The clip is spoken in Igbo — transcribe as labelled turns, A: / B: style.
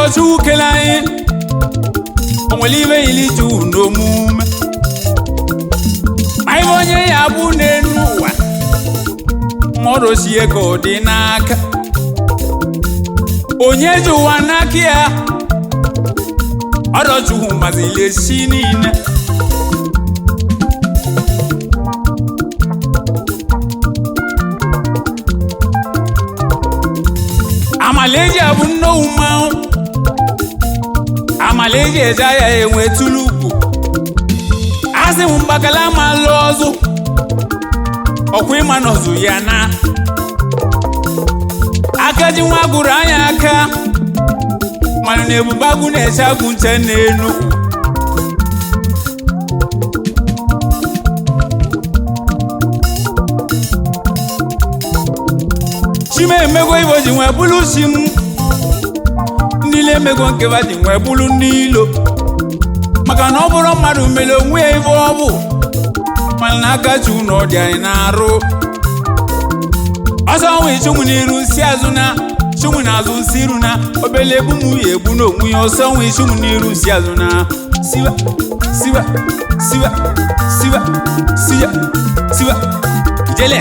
A: Akachukwu kele anyị onwere ibe ili ju n'omume ma ibe onye ya bụ n'elu ụwa mmadụ si ego dị n'aka onye ji ụwa n'aka ya Akachukwu mazili esi niile Amaleji abụ nnowu mmanwụ Amaleji eje ya enwe tulupu asị m mgbakala ma lụ ọzụ ọkwa ịma n'ọzụ ya na akaji nwa gụrụ anya aka mana na ebubagụ na-eche agụ nche n'elu Chime emego ibo ji nwe bulu sim Nile emego nkeba ji nwe bulu n'ilo maka na ọ bụrụ mmadụ mere onwe ya ibe ọ bụ mana na Akachukwu na ọ dị anyị na-arụ ọsọ nwe chụmụ n'iru si azụ na chụmụ n'azụ si iru na obele egbu m ya egbu n'onwe ya ọsọ nwe chụmụ n'iru si azụ na siwa siwa siwa siwa siwa siwa ijele